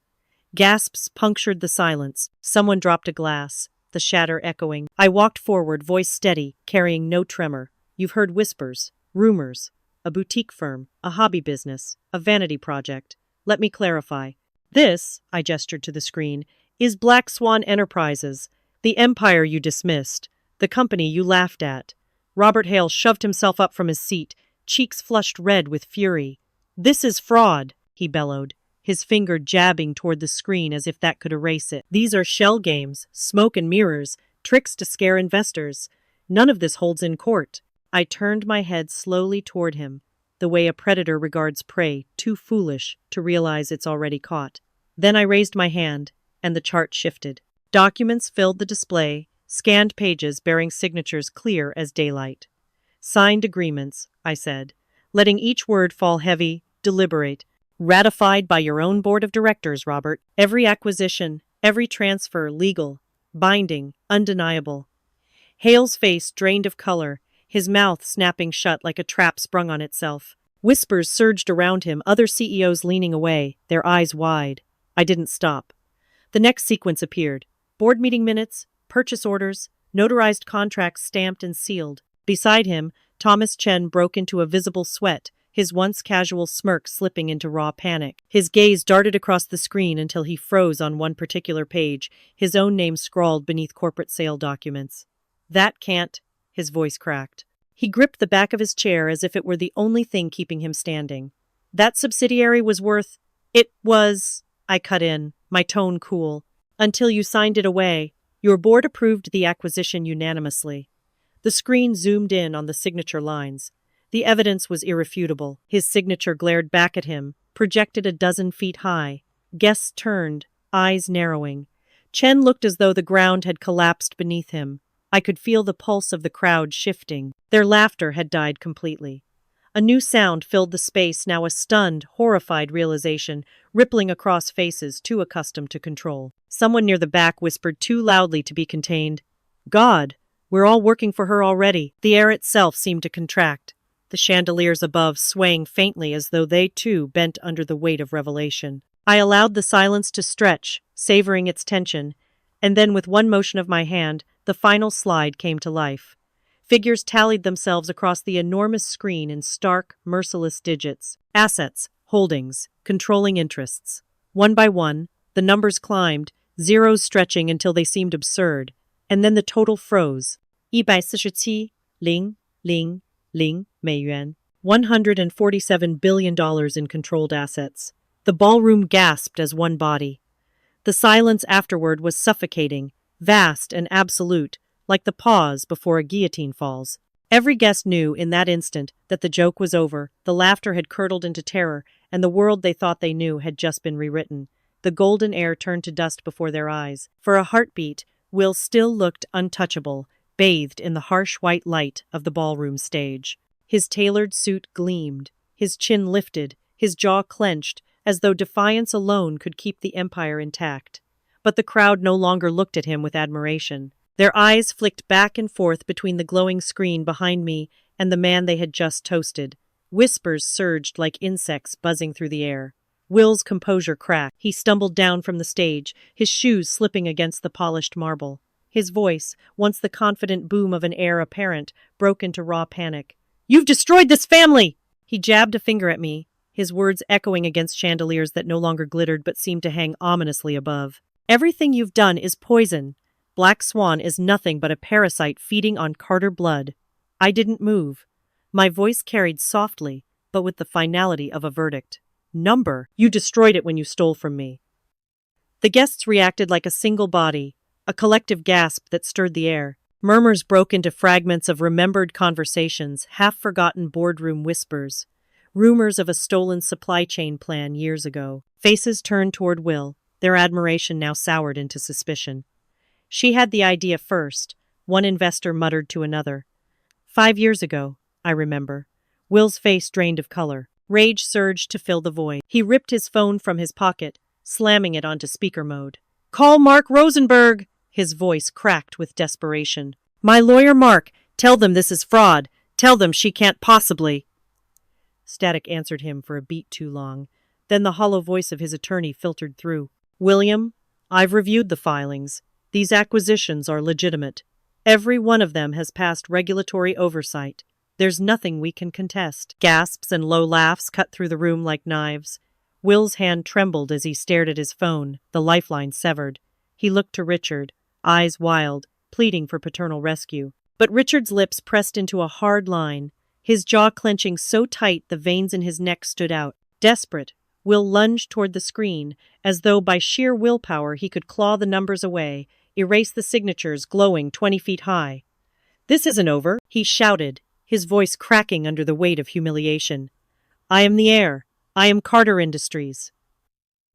Gasps punctured the silence. Someone dropped a glass, the shatter echoing. I walked forward, voice steady, carrying no tremor. "You've heard whispers, rumors, a boutique firm, a hobby business, a vanity project. Let me clarify. This," I gestured to the screen, "is Black Swan Enterprises, the empire you dismissed, the company you laughed at." Robert Hale shoved himself up from his seat, cheeks flushed red with fury. "This is fraud," he bellowed. his finger jabbing toward the screen as if that could erase it. These are shell games, smoke and mirrors, tricks to scare investors. None of this holds in court. I turned my head slowly toward him, the way a predator regards prey, too foolish to realize it's already caught. Then I raised my hand, and the chart shifted. Documents filled the display, scanned pages bearing signatures clear as daylight. Signed agreements, I said, letting each word fall heavy, deliberate. Ratified by your own board of directors, Robert. Every acquisition, every transfer, legal, binding, undeniable. Hale's face drained of color, his mouth snapping shut like a trap sprung on itself. Whispers surged around him, other CEOs leaning away, their eyes wide. I didn't stop. The next sequence appeared. Board meeting minutes, purchase orders, notarized contracts stamped and sealed. Beside him, Thomas Chen broke into a visible sweat, his once casual smirk slipping into raw panic. His gaze darted across the screen until he froze on one particular page, his own name scrawled beneath corporate sale documents. That can't, his voice cracked. He gripped the back of his chair as if it were the only thing keeping him standing. That subsidiary was worth… It was… I cut in, my tone cool. Until you signed it away. Your board approved the acquisition unanimously. The screen zoomed in on the signature lines. The evidence was irrefutable. His signature glared back at him, projected a dozen feet high. Guests turned, eyes narrowing. Chen looked as though the ground had collapsed beneath him. I could feel the pulse of the crowd shifting. Their laughter had died completely. A new sound filled the space, now a stunned, horrified realization, rippling across faces too accustomed to control. Someone near the back whispered too loudly to be contained. God, we're all working for her already. The air itself seemed to contract, the chandeliers above swaying faintly as though they too bent under the weight of revelation. I allowed the silence to stretch, savoring its tension, and then with one motion of my hand, the final slide came to life. Figures tallied themselves across the enormous screen in stark, merciless digits. Assets, holdings, controlling interests. One by one, the numbers climbed, zeros stretching until they seemed absurd, and then the total froze. 147,000,000,000 美元. $147 billion in controlled assets. The ballroom gasped as one body. The silence afterward was suffocating, vast and absolute, like the pause before a guillotine falls. Every guest knew in that instant that the joke was over, the laughter had curdled into terror, and the world they thought they knew had just been rewritten. The golden air turned to dust before their eyes. For a heartbeat, Will still looked untouchable, bathed in the harsh white light of the ballroom stage. His tailored suit gleamed, his chin lifted, his jaw clenched, as though defiance alone could keep the empire intact. But the crowd no longer looked at him with admiration. Their eyes flicked back and forth between the glowing screen behind me and the man they had just toasted. Whispers surged like insects buzzing through the air. Will's composure cracked. He stumbled down from the stage, his shoes slipping against the polished marble. His voice, once the confident boom of an heir apparent, broke into raw panic. "You've destroyed this family!" He jabbed a finger at me, his words echoing against chandeliers that no longer glittered but seemed to hang ominously above. "Everything you've done is poison. Black Swan is nothing but a parasite feeding on Carter blood." I didn't move. My voice carried softly, but with the finality of a verdict. "Number, you destroyed it when you stole from me." The guests reacted like a single body, a collective gasp that stirred the air. Murmurs broke into fragments of remembered conversations, half-forgotten boardroom whispers, rumors of a stolen supply chain plan years ago. Faces turned toward Will, their admiration now soured into suspicion. "She had the idea first," one investor muttered to another. 5 years ago, I remember. Will's face drained of color. Rage surged to fill the void. He ripped his phone from his pocket, slamming it onto speaker mode. "Call Mark Rosenberg!" His voice cracked with desperation. "My lawyer Mark! Tell them this is fraud! Tell them she can't possibly—" Static answered him for a beat too long. Then the hollow voice of his attorney filtered through. "William, I've reviewed the filings. These acquisitions are legitimate. Every one of them has passed regulatory oversight. There's nothing we can contest." Gasps and low laughs cut through the room like knives. Will's hand trembled as he stared at his phone, the lifeline severed. He looked to Richard, eyes wild, pleading for paternal rescue. But Richard's lips pressed into a hard line, his jaw clenching so tight the veins in his neck stood out. Desperate, Will lunged toward the screen, as though by sheer willpower he could claw the numbers away, erase the signatures glowing 20 feet high. "This isn't over," he shouted, his voice cracking under the weight of humiliation. "I am the heir. I am Carter Industries."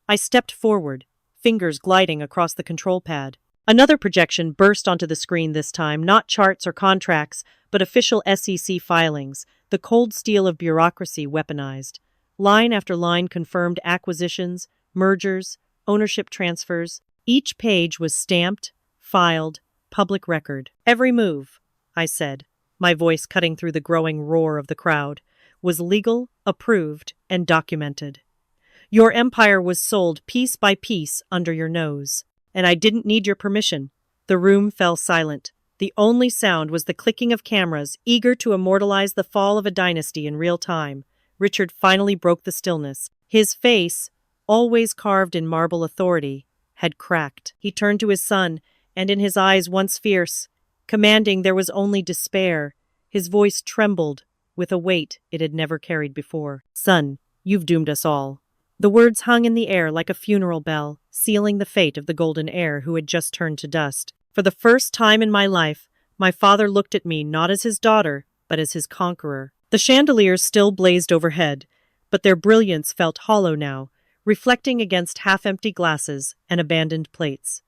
I stepped forward, fingers gliding across the control pad. Another projection burst onto the screen this time, not charts or contracts, but official SEC filings, the cold steel of bureaucracy weaponized. Line after line confirmed acquisitions, mergers, ownership transfers. Each page was stamped, filed, public record. "Every move," I said, my voice cutting through the growing roar of the crowd, "was legal, approved, and documented. Your empire was sold piece by piece under your nose, and I didn't need your permission." The room fell silent. The only sound was the clicking of cameras, eager to immortalize the fall of a dynasty in real time. Richard finally broke the stillness. His face, always carved in marble authority, had cracked. He turned to his son, and in his eyes once fierce, commanding, there was only despair. His voice trembled with a weight it had never carried before. "Son, you've doomed us all." The words hung in the air like a funeral bell, sealing the fate of the golden heir who had just turned to dust. For the first time in my life, my father looked at me not as his daughter, but as his conqueror. The chandeliers still blazed overhead, but their brilliance felt hollow now, reflecting against half-empty glasses and abandoned plates.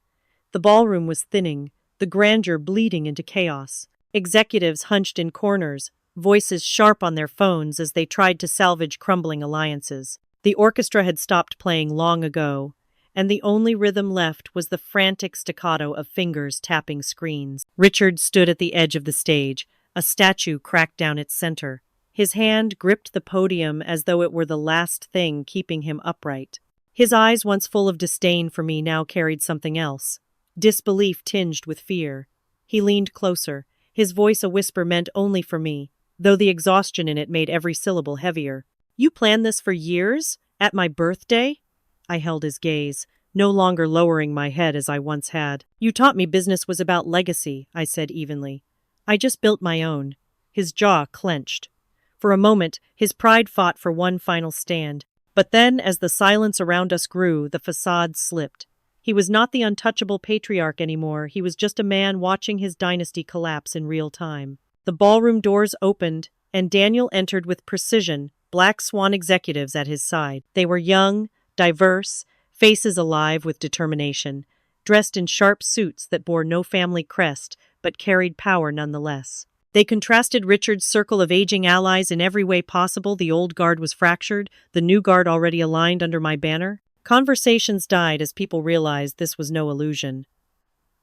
The ballroom was thinning, the grandeur bleeding into chaos. Executives hunched in corners, voices sharp on their phones as they tried to salvage crumbling alliances. The orchestra had stopped playing long ago, and the only rhythm left was the frantic staccato of fingers tapping screens. Richard stood at the edge of the stage, a statue cracked down its center. His hand gripped the podium as though it were the last thing keeping him upright. His eyes, once full of disdain for me, now carried something else, disbelief tinged with fear. He leaned closer, his voice a whisper meant only for me, though the exhaustion in it made every syllable heavier. "You planned this for years? At my birthday?" I held his gaze, no longer lowering my head as I once had. "You taught me business was about legacy," I said evenly. "I just built my own." His jaw clenched. For a moment, his pride fought for one final stand. But then, as the silence around us grew, the facade slipped. He was not the untouchable patriarch anymore. He was just a man watching his dynasty collapse in real time. The ballroom doors opened, and Daniel entered with precision, Black Swan executives at his side. They were young, diverse, faces alive with determination, dressed in sharp suits that bore no family crest, but carried power nonetheless. They contrasted Richard's circle of aging allies in every way possible. The old guard was fractured, the new guard already aligned under my banner. Conversations died as people realized this was no illusion.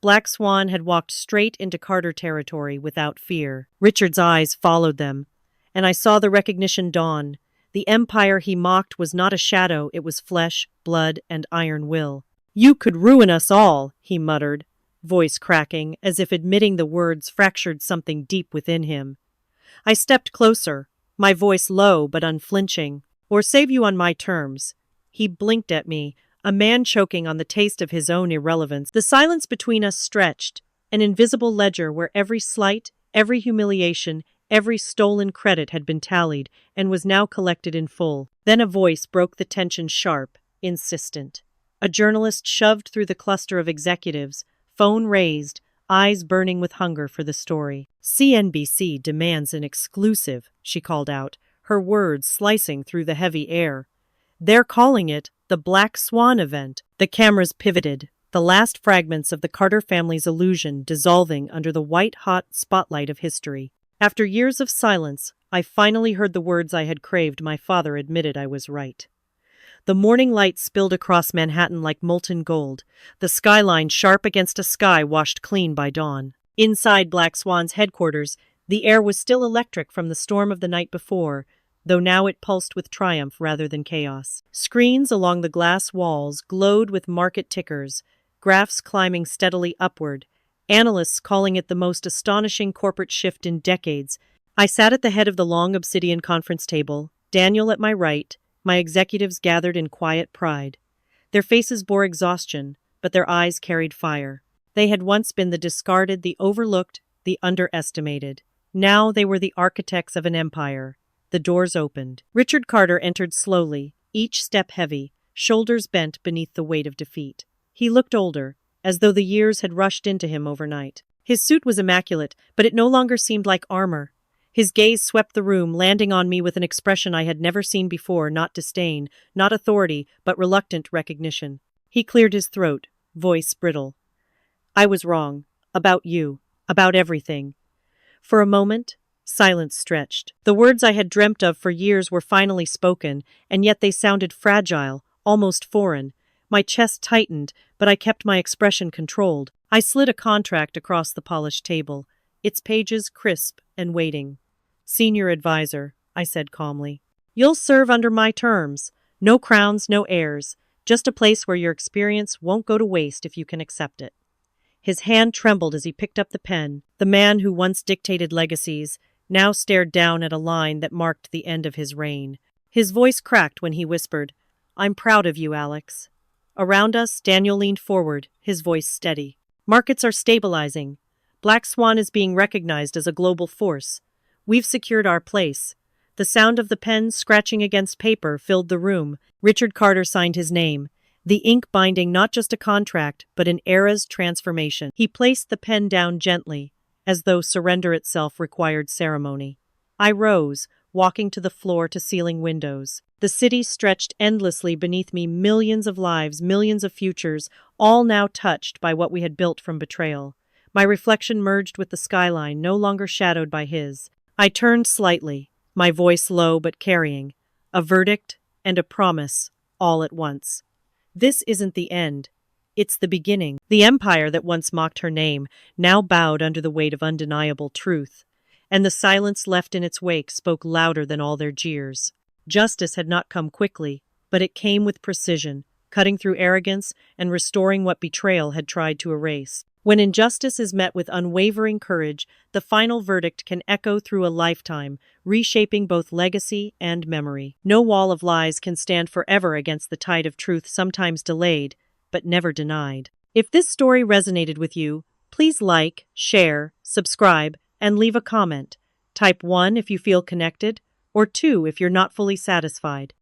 Black Swan had walked straight into Carter territory without fear. Richard's eyes followed them, and I saw the recognition dawn. The empire he mocked was not a shadow, it was flesh, blood, and iron will. "You could ruin us all," he muttered, voice cracking, as if admitting the words fractured something deep within him. I stepped closer, my voice low but unflinching. "Or save you on my terms." He blinked at me, a man choking on the taste of his own irrelevance. The silence between us stretched, an invisible ledger where every slight, every humiliation, every stolen credit had been tallied and was now collected in full. Then a voice broke the tension, sharp, insistent. A journalist shoved through the cluster of executives, phone raised, eyes burning with hunger for the story. "CNBC demands an exclusive," she called out, her words slicing through the heavy air. "They're calling it the Black Swan event." The cameras pivoted, the last fragments of the Carter family's illusion dissolving under the white-hot spotlight of history. After years of silence, I finally heard the words I had craved. My father admitted I was right. The morning light spilled across Manhattan like molten gold, the skyline sharp against a sky washed clean by dawn. Inside Black Swan's headquarters, the air was still electric from the storm of the night before, though now it pulsed with triumph rather than chaos. Screens along the glass walls glowed with market tickers, graphs climbing steadily upward, analysts calling it the most astonishing corporate shift in decades. I sat at the head of the long obsidian conference table, Daniel at my right, my executives gathered in quiet pride. Their faces bore exhaustion, but their eyes carried fire. They had once been the discarded, the overlooked, the underestimated. Now they were the architects of an empire. The doors opened. Richard Carter entered slowly, each step heavy, shoulders bent beneath the weight of defeat. He looked older, as though the years had rushed into him overnight. His suit was immaculate, but it no longer seemed like armor. His gaze swept the room, landing on me with an expression I had never seen before, not disdain, not authority, but reluctant recognition. He cleared his throat, voice brittle. I was wrong. About you. About everything. For a moment, silence stretched. The words I had dreamt of for years were finally spoken, and yet they sounded fragile, almost foreign. My chest tightened, but I kept my expression controlled. I slid a contract across the polished table, its pages crisp and waiting. Senior advisor, I said calmly. You'll serve under my terms. No crowns, no heirs. Just a place where your experience won't go to waste if you can accept it. His hand trembled as he picked up the pen. The man who once dictated legacies now stared down at a line that marked the end of his reign. His voice cracked when he whispered, I'm proud of you, Alex. Around us, Daniel leaned forward, his voice steady. Markets are stabilizing. Black Swan is being recognized as a global force. We've secured our place. The sound of the pen scratching against paper filled the room. Richard Carter signed his name, the ink binding not just a contract, but an era's transformation. He placed the pen down gently, as though surrender itself required ceremony. I rose, walking to the floor-to-ceiling windows. The city stretched endlessly beneath me, millions of lives, millions of futures, all now touched by what we had built from betrayal. My reflection merged with the skyline, no longer shadowed by his. I turned slightly, my voice low but carrying, a verdict and a promise, all at once. This isn't the end. It's the beginning. The empire that once mocked her name now bowed under the weight of undeniable truth, and the silence left in its wake spoke louder than all their jeers. Justice had not come quickly, but it came with precision, cutting through arrogance and restoring what betrayal had tried to erase. When injustice is met with unwavering courage, the final verdict can echo through a lifetime, reshaping both legacy and memory. No wall of lies can stand forever against the tide of truth, sometimes delayed, but never denied. If this story resonated with you, please like, share, subscribe, and leave a comment. Type 1 if you feel connected, or 2 if you're not fully satisfied.